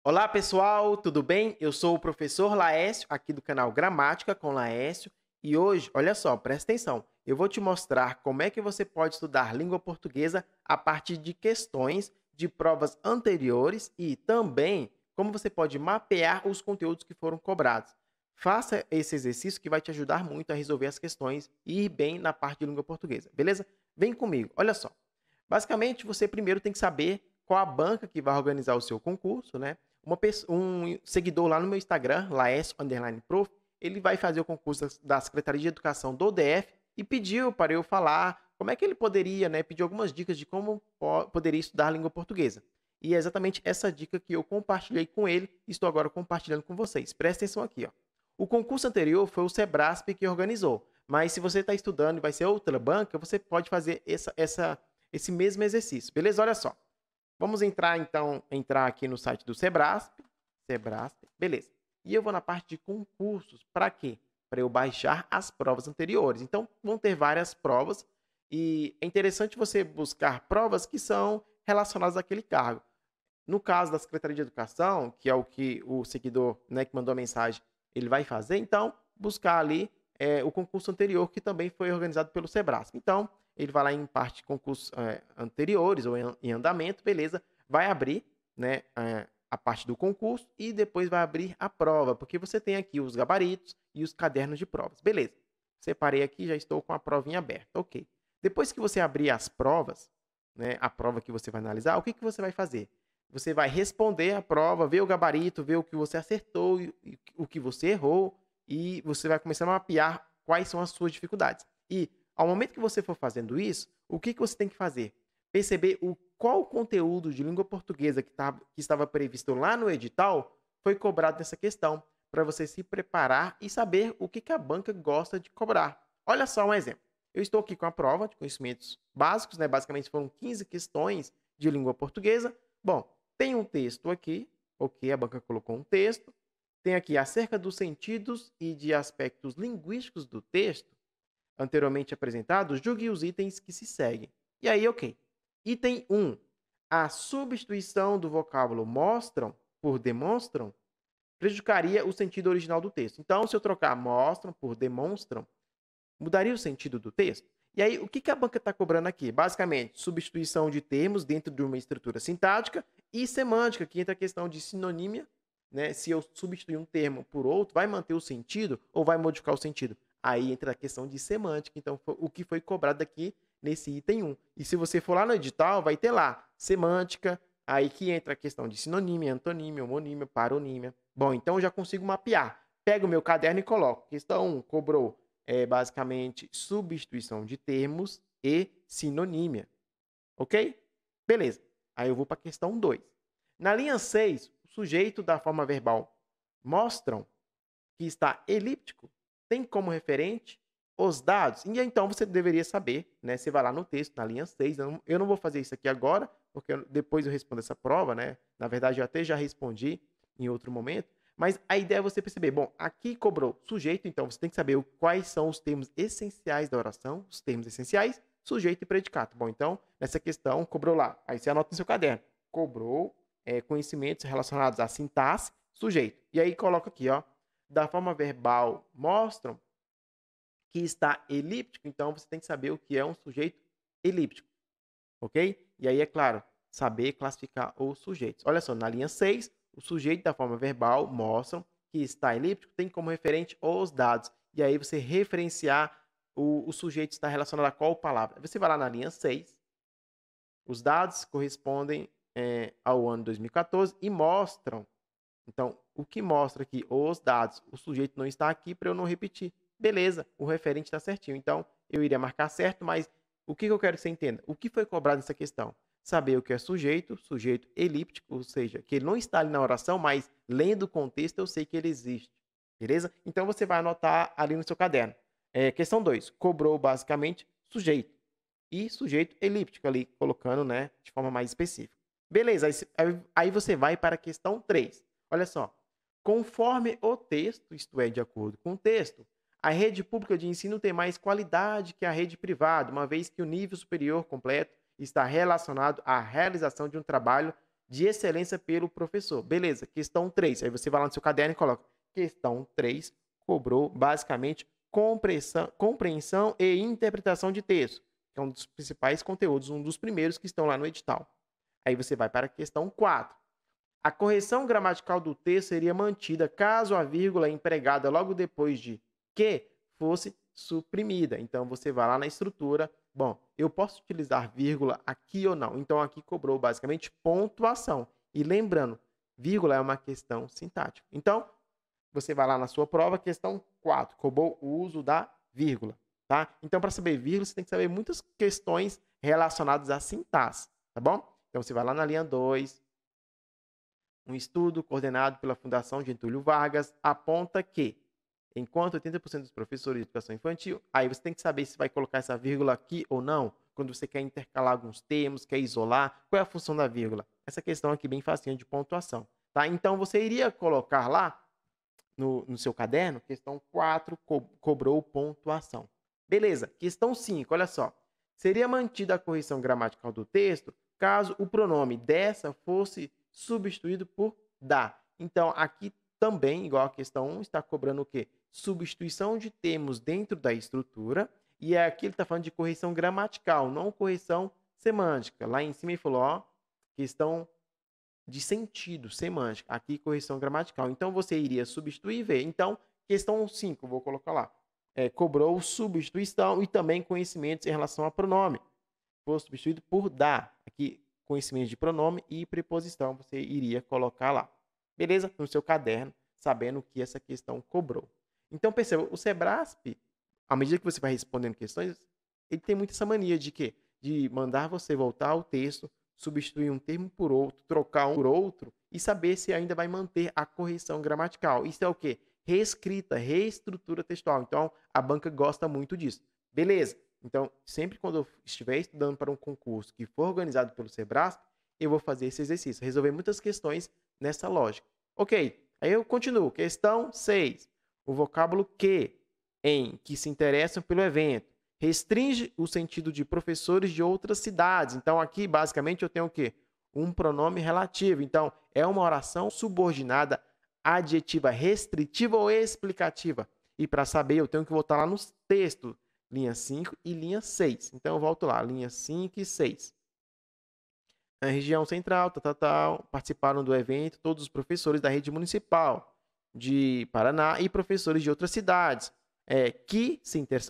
Olá pessoal, tudo bem? Eu sou o professor Laécio, aqui do canal Gramática com Laécio, e hoje, olha só, presta atenção, eu vou te mostrar como é que você pode estudar língua portuguesa a partir de questões de provas anteriores e também como você pode mapear os conteúdos que foram cobrados. Faça esse exercício que vai te ajudar muito a resolver as questões e ir bem na parte de língua portuguesa, beleza? Vem comigo, olha só. Basicamente, você primeiro tem que saber qual a banca que vai organizar o seu concurso, né? Um seguidor lá no meu Instagram, laes_prof, ele vai fazer o concurso da Secretaria de Educação do DF e pediu para eu falar como é que ele poderia, né, pedir algumas dicas de como poderia estudar a língua portuguesa. E é exatamente essa dica que eu compartilhei com ele e estou agora compartilhando com vocês. Presta atenção aqui, ó. O concurso anterior foi o Sebrasp que organizou, mas se você está estudando e vai ser outra banca, você pode fazer esse mesmo exercício, beleza? Olha só. Vamos entrar aqui no site do Sebrasp, beleza. E eu vou na parte de concursos, para quê? Para eu baixar as provas anteriores. Então, vão ter várias provas e é interessante você buscar provas que são relacionadas àquele cargo. No caso da Secretaria de Educação, que é o que o seguidor, né, que mandou a mensagem, ele vai fazer, então, buscar ali o concurso anterior, que também foi organizado pelo Sebrasp. Então, ele vai lá em parte de concursos anteriores ou em andamento, beleza, vai abrir, né, a parte do concurso e depois vai abrir a prova, porque você tem aqui os gabaritos e os cadernos de provas. Beleza, separei aqui, já estou com a provinha aberta, ok. Depois que você abrir as provas, né, a prova que você vai analisar, o que você vai fazer? Você vai responder a prova, ver o gabarito, ver o que você acertou e o que você errou, e você vai começar a mapear quais são as suas dificuldades. E ao momento que você for fazendo isso, o que você tem que fazer? Perceber qual conteúdo de língua portuguesa que estava previsto lá no edital foi cobrado nessa questão, para você se preparar e saber o que a banca gosta de cobrar. Olha só um exemplo. Eu estou aqui com a prova de conhecimentos básicos, né? Basicamente foram 15 questões de língua portuguesa. Bom, tem um texto aqui, ok, a banca colocou um texto. Tem aqui acerca dos sentidos e de aspectos linguísticos do texto anteriormente apresentados, julgue os itens que se seguem. E aí, ok. Item 1. A substituição do vocábulo mostram por demonstram prejudicaria o sentido original do texto. Então, se eu trocar mostram por demonstram, mudaria o sentido do texto? E aí, o que a banca está cobrando aqui? Basicamente, substituição de termos dentro de uma estrutura sintática e semântica, que entra a questão de sinonímia, né? Se eu substituir um termo por outro, vai manter o sentido ou vai modificar o sentido? Aí entra a questão de semântica. Então, o que foi cobrado aqui nesse item 1. E se você for lá no edital, vai ter lá semântica, aí que entra a questão de sinonímia, antonímia, homonímia, paronímia. Bom, então eu já consigo mapear. Pego o meu caderno e coloco. Questão 1, cobrou basicamente substituição de termos e sinonímia. Ok? Beleza. Aí eu vou para a questão 2. Na linha 6, o sujeito da forma verbal mostram que está elíptico tem como referente os dados. E então você deveria saber, né? Você vai lá no texto, na linha 6. Eu não vou fazer isso aqui agora, porque depois eu respondo essa prova, né? Na verdade, eu até já respondi em outro momento. Mas a ideia é você perceber, bom, aqui cobrou sujeito, então você tem que saber quais são os termos essenciais da oração, os termos essenciais, sujeito e predicado. Bom, então, nessa questão, cobrou lá. Aí você anota no seu caderno. Cobrou conhecimentos relacionados à sintaxe, sujeito. E aí coloca aqui, ó, da forma verbal mostram que está elíptico, então você tem que saber o que é um sujeito elíptico, ok? E aí, é claro, saber classificar os sujeitos. Olha só, na linha 6, o sujeito da forma verbal mostram que está elíptico, tem como referente os dados. E aí você referenciar o sujeito está relacionado a qual palavra. Você vai lá na linha 6, os dados correspondem ao ano 2014 e mostram. Então, o que mostra aqui os dados, o sujeito não está aqui para eu não repetir. Beleza, o referente está certinho. Então, eu iria marcar certo, mas o que eu quero que você entenda? O que foi cobrado nessa questão? Saber o que é sujeito, sujeito elíptico, ou seja, que ele não está ali na oração, mas lendo o contexto eu sei que ele existe. Beleza? Então, você vai anotar ali no seu caderno. Questão 2. Cobrou basicamente sujeito. E sujeito elíptico ali, colocando, né, de forma mais específica. Beleza, aí você vai para a questão 3. Olha só. Conforme o texto, isto é, de acordo com o texto, a rede pública de ensino tem mais qualidade que a rede privada, uma vez que o nível superior completo está relacionado à realização de um trabalho de excelência pelo professor. Beleza, questão 3. Aí você vai lá no seu caderno e coloca questão 3, cobrou basicamente compreensão e interpretação de texto, que é um dos principais conteúdos, um dos primeiros que estão lá no edital. Aí você vai para a questão 4. A correção gramatical do texto seria mantida caso a vírgula empregada logo depois de que fosse suprimida. Então, você vai lá na estrutura. Bom, eu posso utilizar vírgula aqui ou não? Então, aqui cobrou basicamente pontuação. E lembrando, vírgula é uma questão sintática. Então, você vai lá na sua prova, questão 4, cobrou o uso da vírgula. Tá? Então, para saber vírgula, você tem que saber muitas questões relacionadas à sintaxe. Tá bom? Então, você vai lá na linha 2. Um estudo coordenado pela Fundação Getúlio Vargas aponta que, enquanto 80% dos professores de educação infantil, aí você tem que saber se vai colocar essa vírgula aqui ou não, quando você quer intercalar alguns termos, quer isolar, qual é a função da vírgula? Essa questão aqui bem facinha de pontuação. Tá? Então, você iria colocar lá no seu caderno, questão 4, cobrou pontuação. Beleza, questão 5, olha só. Seria mantida a correção gramatical do texto caso o pronome dessa fosse substituído por da. Então, aqui também, igual a questão 1, está cobrando o quê? Substituição de termos dentro da estrutura. E aqui ele está falando de correção gramatical, não correção semântica. Lá em cima ele falou, ó, questão de sentido, semântica. Aqui, correção gramatical. Então, você iria substituir e ver. Então, questão 5, vou colocar lá. Cobrou substituição e também conhecimentos em relação a pronome. Foi substituído por da. Aqui, conhecimento de pronome e preposição, você iria colocar lá. Beleza? No seu caderno, sabendo que essa questão cobrou. Então, perceba, o Sebrasp, à medida que você vai respondendo questões, ele tem muito essa mania de quê? De mandar você voltar ao texto, substituir um termo por outro, trocar um por outro e saber se ainda vai manter a correção gramatical. Isso é o quê? Reescrita, reestrutura textual. Então, a banca gosta muito disso. Beleza? Então, sempre quando eu estiver estudando para um concurso que for organizado pelo Sebrasp, eu vou fazer esse exercício, resolver muitas questões nessa lógica. Ok, aí eu continuo. Questão 6. O vocábulo que, em, que se interessam pelo evento, restringe o sentido de professores de outras cidades. Então, aqui, basicamente, eu tenho o quê? Um pronome relativo. Então, é uma oração subordinada, adjetiva restritiva ou explicativa. E para saber, eu tenho que voltar lá nos textos, linha 5 e linha 6. Então, eu volto lá, linha 5 e 6. A região central, participaram do evento todos os professores da rede municipal de Paraná e professores de outras cidades,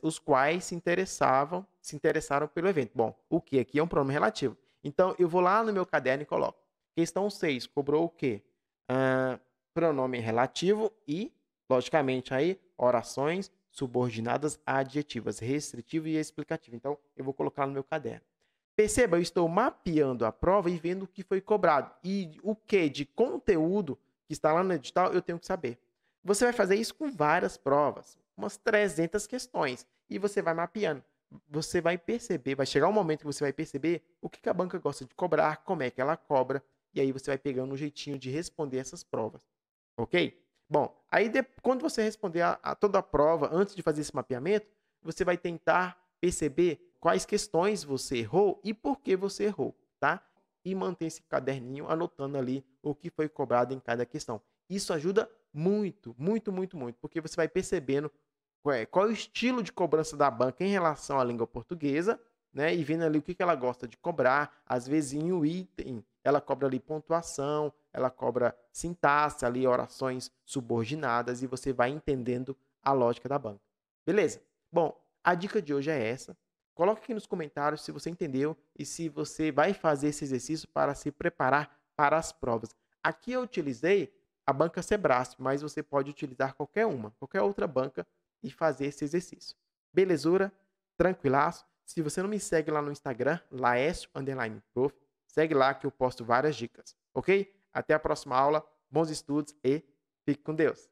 os quais se interessaram pelo evento. Bom, o que aqui é um pronome relativo. Então, eu vou lá no meu caderno e coloco. Questão 6, cobrou o quê? Pronome relativo e, logicamente, aí, orações subordinadas a adjetivas, restritivo e explicativo. Então, eu vou colocar no meu caderno. Perceba, eu estou mapeando a prova e vendo o que foi cobrado. E o que de conteúdo que está lá no edital, eu tenho que saber. Você vai fazer isso com várias provas, umas 300 questões, e você vai mapeando. Você vai perceber, vai chegar um momento que você vai perceber o que a banca gosta de cobrar, como é que ela cobra, e aí você vai pegando um jeitinho de responder essas provas. Ok? Bom, aí quando você responder a toda a prova, antes de fazer esse mapeamento, você vai tentar perceber quais questões você errou e por que você errou, tá? E manter esse caderninho anotando ali o que foi cobrado em cada questão. Isso ajuda muito, muito, muito, muito, porque você vai percebendo qual é o estilo de cobrança da banca em relação à língua portuguesa, né? E vendo ali o que ela gosta de cobrar. Às vezes, em um item, ela cobra ali pontuação, ela cobra sintaxe, ali orações subordinadas, e você vai entendendo a lógica da banca. Beleza? Bom, a dica de hoje é essa. Coloque aqui nos comentários se você entendeu e se você vai fazer esse exercício para se preparar para as provas. Aqui eu utilizei a banca Sebrasp, mas você pode utilizar qualquer outra banca e fazer esse exercício. Belezura? Tranquilaço? Se você não me segue lá no Instagram, laesio_prof, segue lá que eu posto várias dicas, ok? Até a próxima aula, bons estudos e fique com Deus!